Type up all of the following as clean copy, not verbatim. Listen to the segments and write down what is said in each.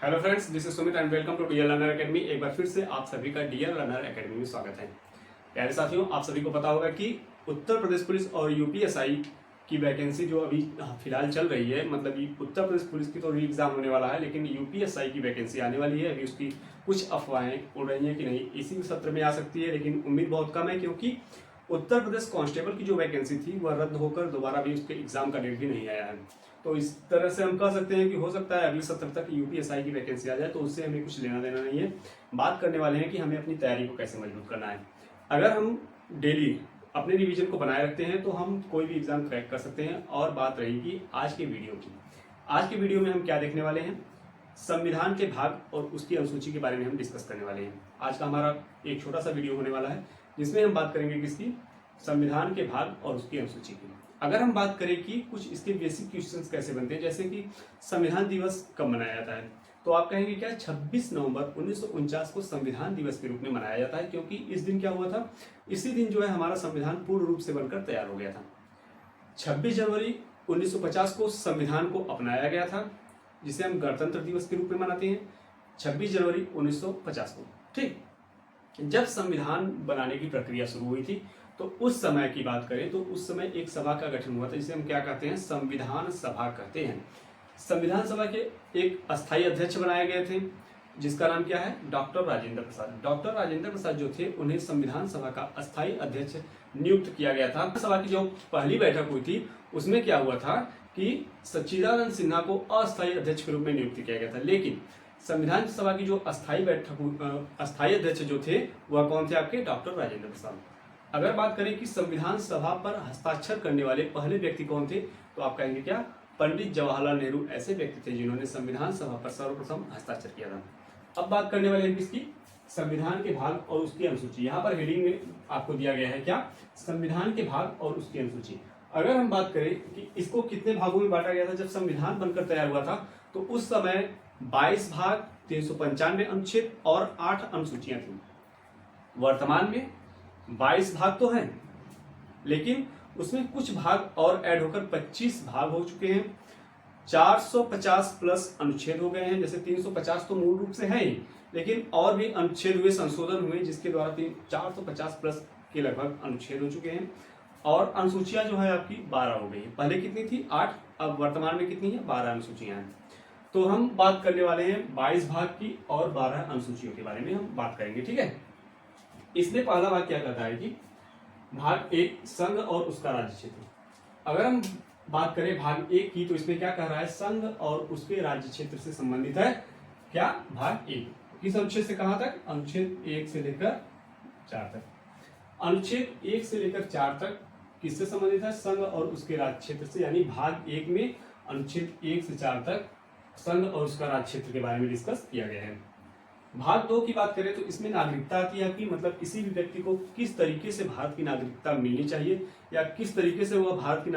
Hello friends, this is Sumit and welcome to DL learner academy. एक बार फिर से आप सभी का डीएल लर्नर एकेडमी में स्वागत है। प्यारे साथियों, आप सभी को पता होगा कि उत्तर प्रदेश पुलिस और यूपीएसआई की वैकेंसी जो अभी फिलहाल चल रही है, मतलब ये उत्तर प्रदेश पुलिस की तो री एग्जाम होने वाला है, लेकिन यूपीएसआई की वैकेंसी आने वाली है। अभी उसकी कुछ अफवाहें उड़ रही हैं कि नहीं इसी सत्र में आ सकती है, लेकिन उम्मीद बहुत कम है, क्योंकि उत्तर प्रदेश कांस्टेबल की जो वैकेंसी थी वह रद्द होकर दोबारा भी उसके एग्जाम का डेट भी नहीं आया है। तो इस तरह से हम कह सकते हैं कि हो सकता है अगले सत्र तक यूपीएसआई की वैकेंसी आ जाए, तो उससे हमें कुछ लेना देना नहीं है। बात करने वाले हैं कि हमें अपनी तैयारी को कैसे मजबूत करना है। अगर हम डेली अपने रिवीजन को बनाए रखते हैं तो हम कोई भी एग्जाम क्रैक कर सकते हैं। और बात रहेगी आज के वीडियो की। आज के वीडियो में हम क्या देखने वाले हैं, संविधान के भाग और उसकी अनुसूची के बारे में हम डिस्कस करने वाले हैं। आज का हमारा एक छोटा सा वीडियो होने वाला है जिसमें हम बात करेंगे किसकी, संविधान के भाग और उसकी अनुसूची की। अगर हम बात करें कि कुछ इसके बेसिक क्वेश्चंस कैसे बनते हैं, जैसे कि संविधान दिवस कब मनाया जाता है, तो आप कहेंगे क्या 26 नवंबर 1949 को संविधान दिवस के रूप में मनाया जाता है, क्योंकि इस दिन क्या हुआ था, इसी दिन जो है हमारा संविधान पूर्ण रूप से बनकर तैयार हो गया था। 26 जनवरी 1950 को संविधान को अपनाया गया था, जिसे हम गणतंत्र दिवस के रूप में मनाते हैं 26 जनवरी 1950 को। ठीक, जब संविधान बनाने की प्रक्रिया शुरू हुई थी तो उस समय की बात करें तो उस समय एक सभा का गठन हुआ था, जिसे हम क्या कहते हैं, संविधान सभा कहते हैं। संविधान सभा के एक अस्थायी अध्यक्ष बनाए गए थे, जिसका नाम क्या है, डॉक्टर राजेंद्र प्रसाद। डॉक्टर राजेंद्र प्रसाद जो थे, उन्हें संविधान सभा का अस्थायी अध्यक्ष नियुक्त किया गया था। सभा की जो पहली बैठक हुई थी उसमें क्या हुआ था कि सच्चिदानंद सिन्हा को अस्थायी अध्यक्ष के रूप में नियुक्त किया गया था, लेकिन संविधान सभा की जो अस्थायी अध्यक्ष जो थे वह कौन थे, आपके डॉक्टर राजेंद्र प्रसाद। अगर बात करें कि संविधान सभा पर हस्ताक्षर करने वाले पहले व्यक्ति कौन थे, तो आप कहेंगे क्या, पंडित जवाहरलाल नेहरू ऐसे व्यक्ति थे जिन्होंने संविधान सभा पर सर्वप्रथम हस्ताक्षर किया था। अब बात करने वाले हैं किसकी, संविधान के भाग और उसकी अनुसूची। यहाँ पर हेडिंग में आपको दिया गया है क्या, संविधान के भाग और उसकी अनुसूची। अगर हम बात करें कि इसको कितने भागों में बांटा गया था, जब संविधान बनकर तैयार हुआ था तो उस समय 22 भाग, 395 अनुच्छेद और 8 अनुसूचियां थी। वर्तमान में 22 भाग तो हैं, लेकिन उसमें कुछ भाग और ऐड होकर 25 भाग हो चुके हैं। 450 प्लस अनुच्छेद हो गए हैं। जैसे 350 तो मूल रूप से है ही, लेकिन और भी अनुच्छेद हुए, संशोधन हुए, जिसके द्वारा 450 प्लस के लगभग अनुच्छेद हो चुके हैं। और अनुसूचियां जो है आपकी 12 हो गई है। पहले कितनी थी, 8, अब वर्तमान में कितनी है, 12 अनुसूचियां हैं। तो हम बात करने वाले हैं 22 भाग की और 12 अनुसूचियों के बारे में हम बात करेंगे। ठीक है, इसमें पहला भाग क्या कहता है कि भाग 1 संघ और उसका राज्य क्षेत्र। अगर हम बात करें भाग 1 की, तो इसमें क्या कह रहा है, संघ और उसके राज्य क्षेत्र से संबंधित है क्या, भाग 1 किस अनुच्छेद से कहां तक, अनुच्छेद 1 से लेकर 4 तक। अनुच्छेद 1 से लेकर 4 तक किससे संबंधित है, संघ और उसके राज्य क्षेत्र से। यानी भाग 1 में अनुच्छेद 1 से 4 तक संघ और उसका राज्य क्षेत्र के बारे में डिस्कस किया गया है। भाग 2 की बात करें तो इसमें नागरिकता आती है कि मतलब किसी भी व्यक्ति को किस तरीके से भारत की नागरिकता मिलनी चाहिए या किस तरीके से वह भारत की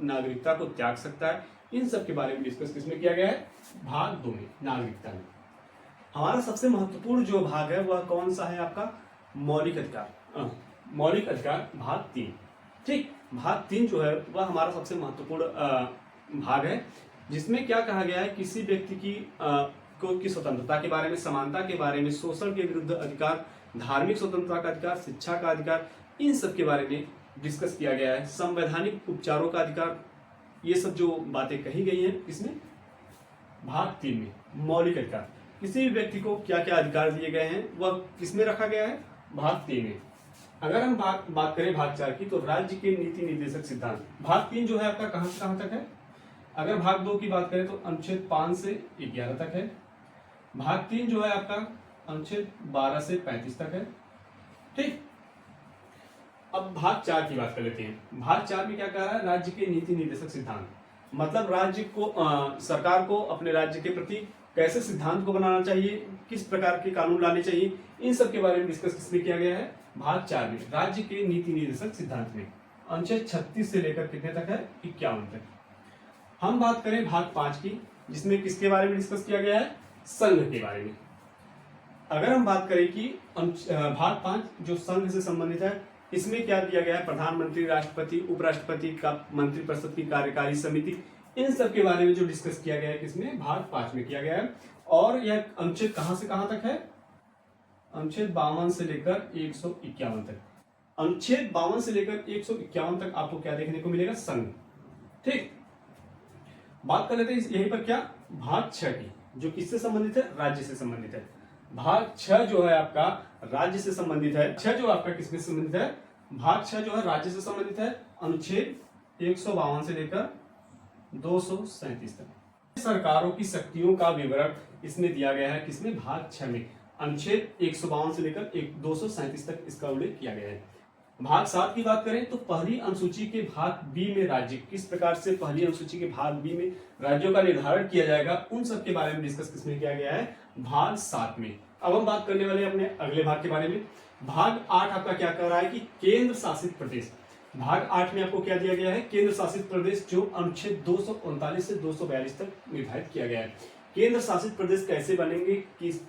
नागरिकता को त्याग सकता है। इन सब के बारे में डिस्कस किसमें किया गया है, भाग 2 में, नागरिकता में। हमारा सबसे महत्वपूर्ण जो भाग है वह कौन सा है, आपका मौलिक अधिकार। मौलिक अधिकार भाग 3। ठीक, भाग 3 जो है वह हमारा सबसे महत्वपूर्ण भाग है, जिसमें क्या कहा गया है, किसी व्यक्ति की स्वतंत्रता के बारे में, समानता के बारे में, शोषण के विरुद्ध अधिकार, धार्मिक स्वतंत्रता का अधिकार, शिक्षा का अधिकार, इन सब के बारे में डिस्कस किया गया है। संवैधानिक उपचारों का अधिकार, ये सब जो बातें कही गई हैं इसमें भाग 3 में। मौलिक अधिकार, किसी भी व्यक्ति को क्या क्या अधिकार दिए गए हैं वह किसमें रखा गया है, भाग 3 में। अगर हम बात करें भाग 4 की, तो राज्य के नीति निर्देशक सिद्धांत। भाग 3 जो है आपका कहां से कहां तक है। अगर भाग 2 की बात करें तो अनुच्छेद 5 से 11 तक है। भाग 3 जो है आपका अनुच्छेद 12 से 35 तक है। ठीक, अब भाग 4 की बात कर लेते हैं। भाग 4 में क्या कह रहा है, राज्य के नीति निर्देशक सिद्धांत। मतलब राज्य को सरकार को अपने राज्य के प्रति कैसे सिद्धांत को बनाना चाहिए, किस प्रकार के कानून लाने चाहिए, इन सब के बारे में डिस्कस किसमें किया गया है, भाग 4 में, राज्य के नीति निर्देशक सिद्धांत में। अनुच्छेद 36 से लेकर कितने तक है, 51 तक। हम बात करें भाग 5 की, जिसमें किसके बारे में डिस्कस किया गया है, संघ के बारे में। अगर हम बात करें कि भाग 5 जो संघ से संबंधित है, इसमें क्या दिया गया है, प्रधानमंत्री, राष्ट्रपति, उपराष्ट्रपति का मंत्रिपरिषद की कार्यकारी समिति, इन सब के बारे में जो डिस्कस किया गया है किसमें, भाग 5 में किया गया है। और यह अनुच्छेद कहां से कहां तक है? अनुच्छेद 52 से लेकर 151 तक। अनुच्छेद 52 से लेकर 151 तक आपको क्या देखने को मिलेगा? संघ। ठीक, बात कर लेते हैं यहीं पर क्या भाग 6 की, जो किससे संबंधित है? राज्य से संबंधित है। भाग 6 जो है आपका राज्य से संबंधित है। 6 जो आपका किससे संबंधित है? भाग 6 जो है राज्य से संबंधित है। अनुच्छेद 152 से लेकर 237 तक सरकारों की शक्तियों का विवरण इसमें दिया गया है। किसमें? भाग 6 में। अनुच्छेद 152 से लेकर 237 तक इसका उल्लेख किया गया है। भाग 7 की बात करें तो पहली अनुसूची के भाग बी में राज्य किस प्रकार से पहली अनुसूची के भाग बी में राज्यों का निर्धारण किया जाएगा, उन सब के बारे में डिस्कस किसमें किया गया है? भाग 7 में। अब हम बात करने वाले अपने अगले भाग के बारे में। भाग 8 आपका क्या कर रहा है कि केंद्र शासित प्रदेश। भाग 8 में आपको क्या दिया गया है? केंद्र शासित प्रदेश, जो अनुच्छेद 239 से 242 तक निर्धारित किया गया है। केंद्र शासित प्रदेश कैसे बनेंगे,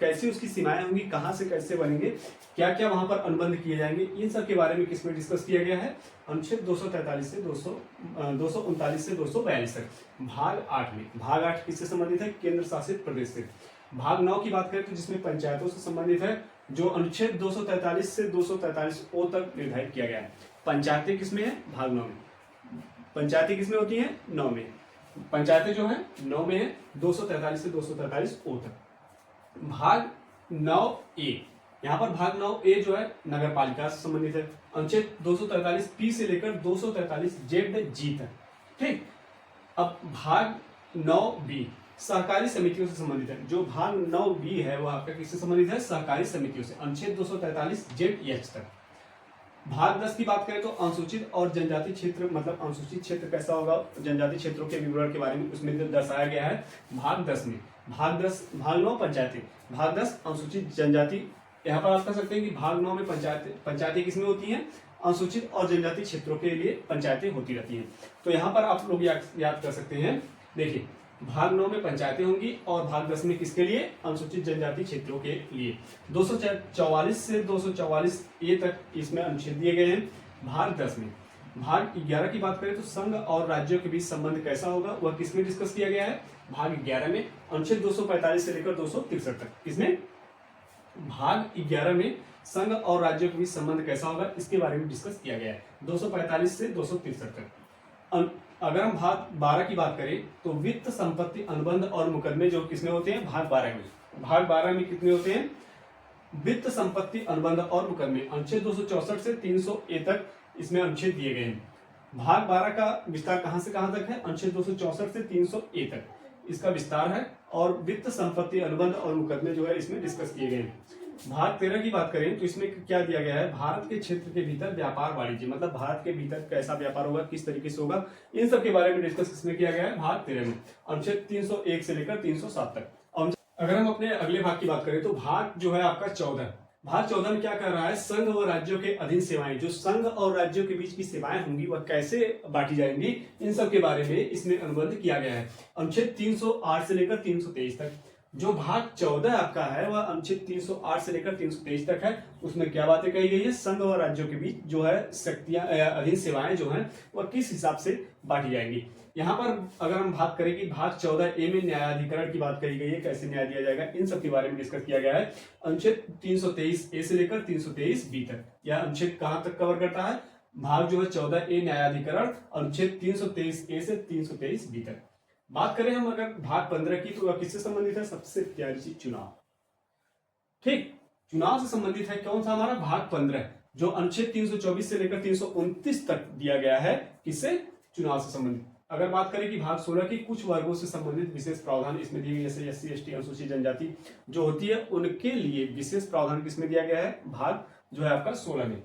कैसे उसकी सीमाएं होंगी, कहां से कैसे बनेंगे, क्या क्या वहां पर अनुबंध किए जाएंगे, इन सब के बारे में किसमें डिस्कस किया गया है? अनुच्छेद 243 से 239 से 242 तक, भाग 8 में। भाग 8 किससे संबंधित है? केंद्र शासित प्रदेश से। भाग 9 की बात करें तो जिसमें पंचायतों से संबंधित है, जो अनुच्छेद 243 से 243 ओ तक निर्धारित किया गया है। पंचायतें किसमें है? भाग 9 में। पंचायतें किसमें होती है? 9 में। पंचायतें जो है 9 में है, 243 से 243 ओ तक। भाग 9 ए, यहाँ पर भाग 9 ए जो है नगर पालिका से संबंधित है। अनुच्छेद 243 पी से लेकर 243 जेड जी तक। ठीक, अब भाग 9 बी सहकारी समितियों से संबंधित है। जो भाग 9 बी है वो आपका किससे संबंधित है? सहकारी समितियों से। अनुच्छेद 243 जेड एच तक। भाग 10 की बात करें तो अनुसूचित और जनजाति क्षेत्र, मतलब अनुसूचित क्षेत्र कैसा होगा, जनजाति क्षेत्रों के विवरण के बारे में उसमें दर्शाया गया है भाग 10 में। भाग 9 पंचायतें, भाग 10 अनुसूचित जनजाति। यहाँ पर आप कह सकते हैं कि भाग 9 में पंचायतें किसमें होती हैं? अनुसूचित और जनजाति क्षेत्रों के लिए पंचायतें होती रहती हैं। तो यहाँ पर आप लोग याद कर सकते हैं। देखिए, भाग 9 में पंचायतें होंगी और भाग 10 में किसके लिए? अनुसूचित जनजाति क्षेत्रों के लिए। 244 से 244 ए तक इसमें अनुच्छेद दिए गए हैं भाग 10 में। भाग 11 की बात करें तो संघ और राज्यों के बीच संबंध कैसा होगा, वह किसमें डिस्कस किया गया है? भाग 11 में। अनुच्छेद 245 से लेकर 263 तक। किसमें? भाग 11 में संघ और राज्यों के बीच संबंध कैसा होगा, इसके बारे में डिस्कस किया गया है 245 से 263 तक। अगर हम भाग 12 की बात करें तो वित्त, संपत्ति, अनुबंध और मुकदमे जो किसमें होते हैं? भाग 12 में। भाग 12 में कितने होते हैं? वित्त, संपत्ति, अनुबंध और मुकदमे। अनुच्छेद 264 से 300 ए तक इसमें अनुच्छेद दिए गए हैं। भाग 12 का विस्तार कहां से कहां तक है? अनुच्छेद 264 से 300 ए तक इसका विस्तार है, और वित्त, संपत्ति, अनुबंध और मुकदमे जो है इसमें डिस्कस किए गए हैं। भाग 13 की बात करें तो इसमें क्या दिया गया है? भारत के क्षेत्र के भीतर व्यापार वाणिज्य, मतलब भारत के भीतर कैसा व्यापार होगा, किस तरीके से होगा, इन सब के बारे में डिस्कस इसमें किया गया है भाग 13 में। अनुच्छेद 301 से लेकर 307 तक। अगर हम अपने अगले भाग की बात करें तो भाग जो है आपका 14, भाग 14 में क्या कर रहा है? संघ व राज्यों के अधीन सेवाएं, जो संघ और राज्यों के बीच की सेवाएं होंगी वह कैसे बांटी जाएंगी, इन सब के बारे में इसमें अनुबंध किया गया है। अनुच्छेद 308 से लेकर 323 तक। जो भाग 14 आपका है वह अनुच्छेद 308 से लेकर 323 तक है। उसमें क्या बातें कही गई है? संघ और राज्यों के बीच जो है शक्तियां, अधीन सेवाएं जो हैं वह किस हिसाब से बांटी जाएंगी। यहाँ पर अगर हम बात करें कि भाग 14 ए में न्यायाधिकरण की बात कही गई है, कैसे न्याय दिया जाएगा, इन सब के बारे में डिस्कस किया गया है। अनुच्छेद 323 ए से लेकर 323 बी तक। यह अनुच्छेद कहां तक कवर करता है? भाग जो है 14 ए न्यायाधिकरण, अनुच्छेद 323 ए से 323 बी तक। बात करें हम अगर भाग 15 की तो वह किससे संबंधित है? सबसे प्यारी चीज चुनाव। ठीक, चुनाव से संबंधित है। कौन सा हमारा? भाग 15, जो अनुच्छेद 324 से लेकर 329 तक दिया गया है। किससे? चुनाव से संबंधित। अगर बात करें कि भाग 16 की कुछ वर्गों से संबंधित विशेष प्रावधान इसमें दिए गए, जैसे एससी, एसटी, अनुसूचित जनजाति जो होती है उनके लिए विशेष प्रावधान किसमें दिया गया है? भाग जो है आपका 16 में।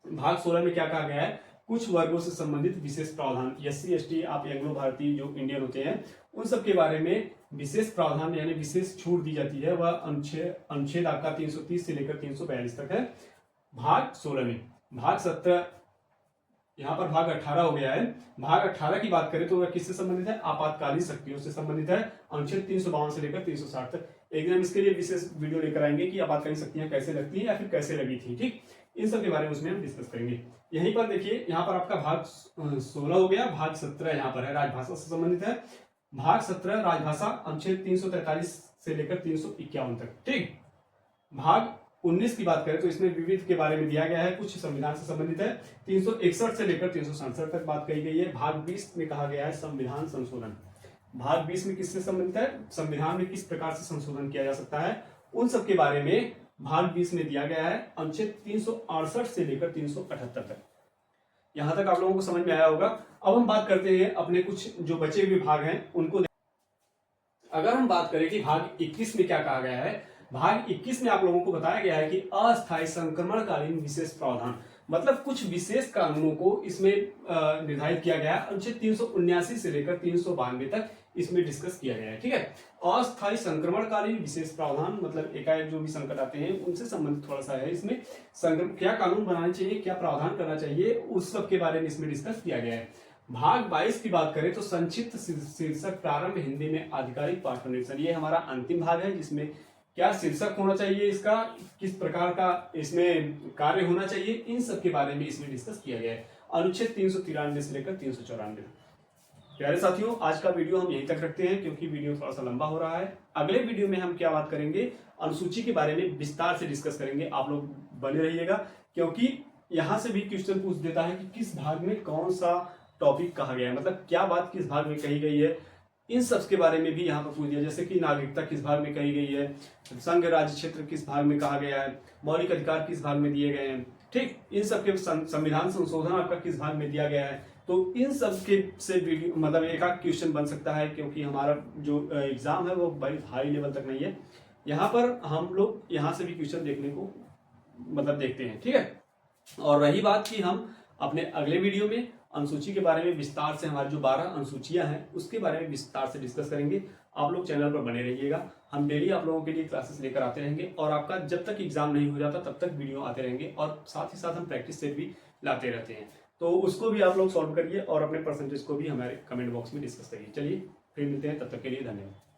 भाग 16 में क्या कहा गया है? कुछ वर्गों से संबंधित विशेष प्रावधान, एससी, एसटी, आप एंग्लो भारतीय जो इंडियन होते हैं उन सब के बारे में विशेष प्रावधान यानी विशेष छूट दी जाती है। वह अनुच्छेद आपका 330 से लेकर 342 तक है भाग 16 में। भाग 17, यहाँ पर भाग 18 हो गया है। भाग 18 की बात करें तो वह किससे संबंधित है? आपातकालीन शक्तियों से संबंधित है। अनुच्छेद 352 से लेकर 360 तक। एक दिन हम इसके लिए विशेष वीडियो लेकर आएंगे कि आपातकालीन शक्तियां कैसे लगती हैं या फिर कैसे लगी थी। ठीक, इन सब के बारे में उसमें हम डिस्कस करेंगे। यहीं पर देखिए, यहाँ पर आपका भाग 16 हो गया। भाग 17 यहाँ पर है, राजभाषा से संबंधित है। भाग 17 राजभाषा अनुच्छेद 343 से लेकर 351 तक। ठीक, भाग 19 की बात करें तो इसमें विविध के बारे में दिया गया है, कुछ संविधान से संबंधित है। 361 से लेकर 367 तक बात कही गई है। भाग 20 में कहा गया है संविधान संशोधन। भाग 20 में किससे संबंधित है, संविधान में किस प्रकार से संशोधन किया जा सकता है, उन सब के बारे में भाग 20 में दिया गया है अनुच्छेद 368 से लेकर 378 तक। यहां तक आप लोगों को समझ में आया होगा। अब हम बात करते हैं अपने कुछ जो बचे हुए भाग हैं उनको। अगर हम बात करें कि भाग 21 में क्या कहा गया है, भाग 21 में आप लोगों को बताया गया है कि अस्थायी संक्रमणकालीन विशेष प्रावधान, मतलब कुछ विशेष कानूनों को इसमें निर्धारित किया गया है। अनुच्छेद 379 से लेकर 392 तक इसमें डिस्कस किया गया है। ठीक है, अस्थायी संक्रमणकालीन विशेष प्रावधान मतलब एकाएक जो भी संकट आते हैं उनसे संबंधित थोड़ा सा है। इसमें क्या कानून बनाने चाहिए, क्या प्रावधान करना चाहिए, उस सब के बारे में इसमें डिस्कस किया गया है। भाग 22 की बात करें तो संक्षिप्त शीर्षक प्रारंभ हिंदी में आधिकारिक पाठ निरीक्षण, ये हमारा अंतिम भाग है जिसमें क्या शीर्षक होना चाहिए, इसका किस प्रकार का इसमें कार्य होना चाहिए, इन सब के बारे में इसमें डिस्कस किया गया है। अनुच्छेद 393 से लेकर 394। प्यारे साथियों, आज का वीडियो हम यहीं तक रखते हैं क्योंकि वीडियो थोड़ा सा लंबा हो रहा है। अगले वीडियो में हम क्या बात करेंगे, अनुसूची के बारे में विस्तार से डिस्कस करेंगे। आप लोग बने रहिएगा क्योंकि यहां से भी क्वेश्चन पूछ देता है कि किस भाग में कौन सा टॉपिक कहा गया है, मतलब क्या बात किस भाग में कही गई है, इन सब के बारे में भी यहाँ पर पूछ दिया। जैसे कि नागरिकता किस भाग में कही गई है, संघ राज्य क्षेत्र किस भाग में कहा गया है, मौलिक अधिकार किस भाग में दिए गए हैं। ठीक, इन सब के संविधान संशोधन आपका किस भाग में दिया गया है। तो इन सब के से वीडियो मतलब एक आध क्वेश्चन बन सकता है क्योंकि हमारा जो एग्जाम है वो बड़ी हाई लेवल तक नहीं है। यहाँ पर हम लोग यहाँ से भी क्वेश्चन देखने को मतलब देखते हैं। ठीक है, और रही बात कि हम अपने अगले वीडियो में अनुसूची के बारे में विस्तार से, हमारी जो 12 अनुसूचियां हैं उसके बारे में विस्तार से डिस्कस करेंगे। आप लोग चैनल पर बने रहिएगा, हम डेली आप लोगों के लिए क्लासेस लेकर आते रहेंगे और आपका जब तक एग्जाम नहीं हो जाता तब तक वीडियो आते रहेंगे और साथ ही साथ हम प्रैक्टिस सेट भी लाते रहते हैं। तो उसको भी आप लोग सॉल्व करिए और अपने परसेंटेज को भी हमारे कमेंट बॉक्स में डिस्कस करिए। चलिए फिर मिलते हैं, तब तक के लिए धन्यवाद।